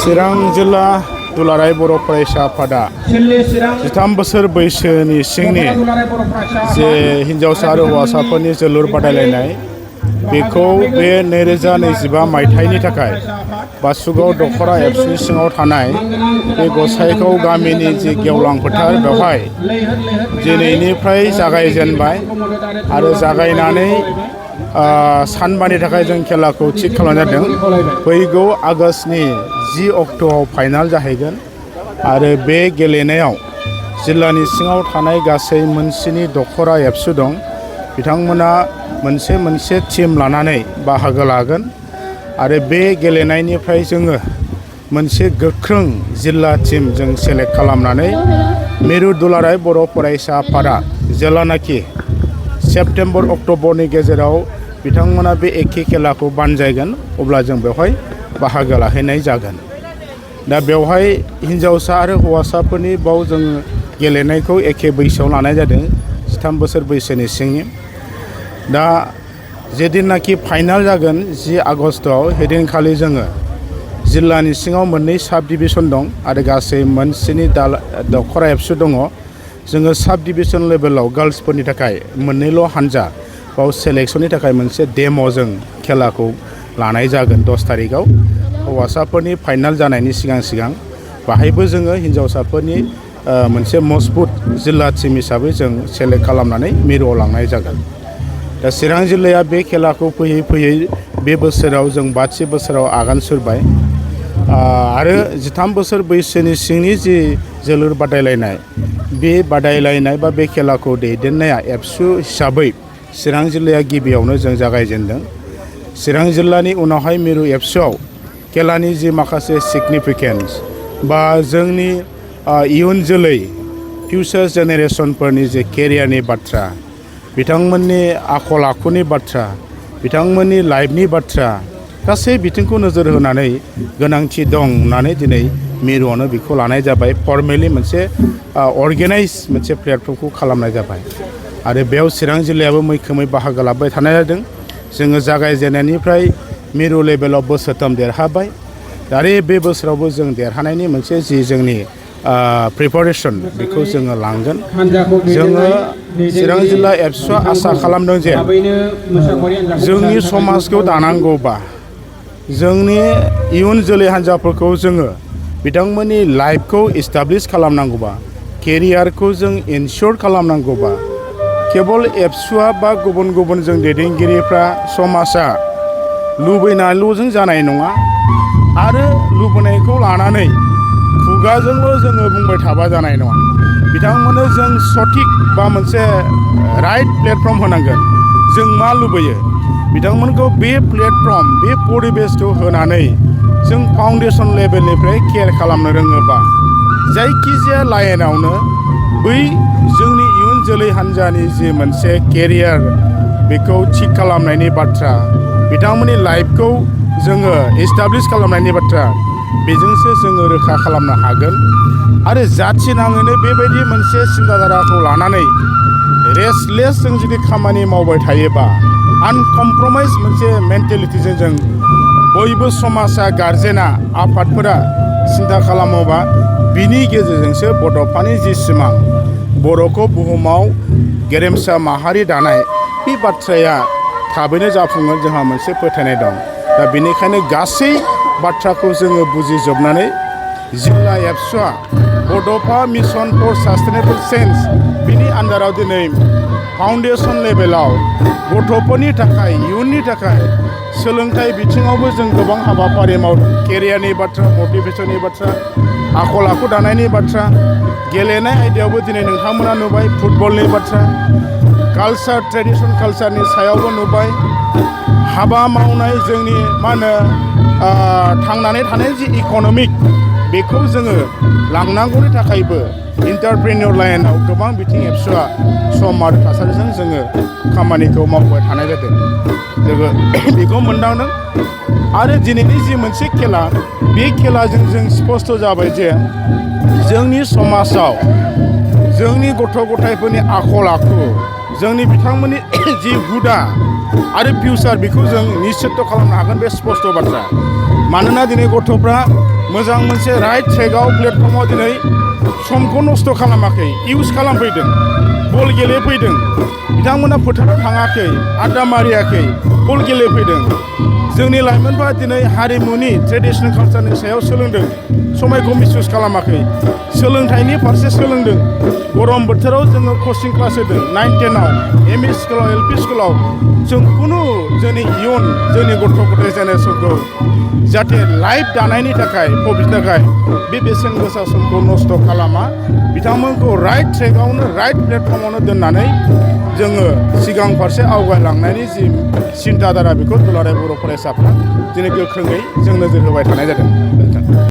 चिरां जिल्ला दुलाराय बर' फरायसा आफादा 13 बोसोर बैसोनि सिंनि जे हिन्जावसा आरो हौवासाफोरनि जोलुर बादायलायनाय बेखौ बे 2025 मायथाइनि थाखाय बासुगाव दखरा एबसुनि सिङाव थानाय बे गसाइगाव गामिनि जे गेवलां फोथार बेवहाय दिनैनिफ्राय जागायजेनबाय आरो जागायनानै सानबानि थाखाय जों खेलाखौ थिक खालामनाय जादों। फैगौ आगष्टनि 10 अक्ट'आव फाइनाल जाहैगोन आरो बे गेलेनायाव जिल्लानि सिङाव थानाय गासै मोनस्नि दखरा एबसु दं। बिथांमोना मोनसे टीम लानानै बाहागो लागोन आरो बे गेलेनायनिफ्राय जोङो मोनसे गोख्रों जिल्ला टीम जों सेलेक्ट खालामनानै मिरु दुलाराय बर' फरायसा आफादा जेब्लानाखि सेप्तेम्बर अक्ट'बरनि गेजेराव बिथांमोना बे एखे खेलाखौ बानजायगोन अब्ला जों बेवहाय बाहागो लाहैनाय जागोन। दा बेवहाय हिन्जावसा आरो हौवासाफोरनि बाव जों गेलेनायखौ एखे बैसोआव लानाय जादों 13 बोसोर बैसोनि सिंनि। दा जेदिननाखि फाइनाल जागोन 10 आगस्टआव हेदिनखालि जोङो जिल्लानि सिङाव मोननै साब डिभिसन दं आरो गासै मोनस्नि दखरा एबसु दङ। जोङो साब डिभिसन लेभेलाव गार्लसफोरनि थाखाय मोननैल' हान्जा बाव सेलेक्सननि थाखाय मोनसे डेम' जों खेलाखौ लानाय जागोन 10 तारिखआव हौवासाफोरनि फाइनाल जानायनि सिगां बाहायबो जोङो हिन्जावसाफोरनि मोनसे मजबुत जिल्ला टीम हिसाबै जों सेलेक्ट खालामनानै मिरुआव लांनाय जागोन। दा चिरां जिल्लाया बे खेलाखौ फैयै बे बोसोराव जों 5थि बोसोराव आगान सुरबाय आरो 13 बोसोर बैसोनि सिंनि जि जोलुर बादायलायनाय बे बादायलायनाय बा बे खेलाखौ दैदेननाया एबसु हिसाबै चिरां जिल्लाया गिबियावनो जों जागायजेनदों। चिरां जिल्लानि उनावहाय मिरु एबसुआव खेलानि जि माखासे सिगनिफिकेन्स बा जोंनि इयुन जोलै फिउचार जेनेरेसनफोरनि जे केरियारनि बाथ्रा बिथांमोननि आखल आखुनि बाथ्रा बिथांमोननि लाइफनि बाथ्रा गासै बिथिंखौ नोजोर होनानै गोनांथि दं होननानै दिनै मिरुआवनो बेखौ लानाय जाबाय। फर्मेलि मोनसे अर्गेनाइज मोनसे प्लेटफर्मखौ खालामनाय जाबाय आरो बेयाव चिरां जिल्लायाबो मैखोमै बाहागो लाबाय थानाय जादों। जोङो जागायजेननायनिफ्राय मिरु लेभेलाव बोसोरथाम देरहाबाय आरो बे बोसोरावबो जों देरहानायनि मोनसे जि जोंनि प्रिपारेसन बेखौ जोङो लांगोन। जोङो चिरां जिल्ला एबसुआ आसा खालामदों जे जोंनि समाजखौ दानांगौबा जोंनि इयुन जोलै हान्जाफोरखौ जोङो बिथांमोननि लाइफखौ इस्टाब्लिश खालामनांगौबा केरियारखौ जों इनस्योर खालामनांगौबा केबल एबसुआ बा गुबुन जों दैदेनगिरिफ्रा समाजा लुबैनानैल'जों जानाय नङा आरो लुबैनायखौ लानानै खुगाजोंल' जोङो बुंबाय थाबा जानाय नङा। बिथांमोननो जों सঠিक बा मोनसे राइट प्लेटफर्म होनांगोन। जों मा लुबैयो बिथांमोनखौ बे प्लेटफर्म बे परिबेसखौ होनानै जों फाउन्डेसन लेभेलनिफ्राय केयार खालामनो रोङोबा जायखिजाया लाइनावनो बै जोंनि इयुन जोलै हान्जानि जि मोनसे केरियार बेखौ थिक खालामनायनि बाथ्रा बिथांमोननि लाइफखौ जोङो इस्टाब्लिश खालामनायनि बाथ्रा बेजोंसो जोङो रोखा खालामनो हागोन। आरो जाथि नाङैनो बेबायदि मोनसे सिन्ताधाराखौ लानानै रेस्टलेस जों जुदि खामानि मावबाय थायोबा आनकमप्रमाइज मोनसे मेन्टेलिटिजों जों बयबो समाजा गारजेना आफादफोरा सिन्था खालामोबा बिनि गेजेरजोंसो बड'फानि जि सिमां बर'खौ बुहुमाव गेरेमसा माहारि दानाय बे बाथ्राया थाबैनो जाफुंगोन जोंहा मोनसे फोथायनाय दं। दा बेनिखायनो गासै बाथ्राखौ जोङो बुजिजोबनानै जिल्ला एबसुआ बड'फा मिशन फर सास्टेनेबल चेन्ज बिनि आन्दाराव दिनै फाउन्डेसन लेभेलाव गथ'फोरनि थाखाय इयुननि थाखाय सोलोंथाइ बिथिङावबो जों गोबां हाबाफारि मावदों। केरियारनि बाथ्रा मटिभेसननि बाथ्रा आखल आखु दानायनि बाथ्रा गेलेनाय आयदायावबो दिनै नोंथांमोना नुबाय फुटबलनि बाथ्रा कालचार ट्रेडिसन कालचारनि सायावबो नुबाय हाबा मावनाय जोंनि मा होनो थांनानै थानाय जि इक'नमिक बेखौ जोङो लांनांगौनि थाखायबो इन्टारप्रेनियर लाइनाव गोबां बिथिं एबसुआ सम आरो थासारिजों जोङो खामानिखौ मावबाय थानाय जादों। जोङो बेखौ मोनदांदों आरो दिनैनि जि मोनसे खेला बे खेलाजों जों स्पस्ट' जाबाय जे जोंनि समाजाव जोंनि गथ' गथायफोरनि आखल आखु जोंनि बिथांमोननि जि हुदा आरो फिउचार बेखौ जों निश्चित खालामनो हागोन बे स्पष्ट बाथ्रा। मानोना दिनै गथ'फ्रा मोजां मोनसे राइट ट्रेकआव प्लेटफर्माव दिनै समखौ नस्थ' खालामाखै इउज खालामफैदों बल गेलेफैदों बिथांमोना फोथाराव थाङाखै आड्डा मारियाखै बल गेलेफैदों जोंनि लाइमोनफोरा दिनै हारिमुनि ट्रेडिसनेल कालचारनि सायाव सोलोंदों समायखौ मिसइउज खालामाखै सोलोंथाइनि फारसे सोलोंदों गरम बोथोराव जोङो कचिं क्लास होदों 9-10आव एम इ स्कुलाव एल पि स्कुलाव जों खुनु जोंनि इयुन जोंनि गथ' गथाय जेनेरेसनखौ जाहाथे लाइफ दानायनि थाखाय भबिसतनि थाखाय बे बेसेन गोसा समखौ नस्थ' खालामा बिथांमोनखौ राइट ट्रेकआवनो राइट प्लेटफर्मावनो दोननानै जोङो सिगां फारसे आवगायलांनायनि जि सिन्था धारा बेखौ दुलाराय बर' फरायसाफ्रा दिनै गोख्रोङै जों नोजोर होबाय थानाय जादों।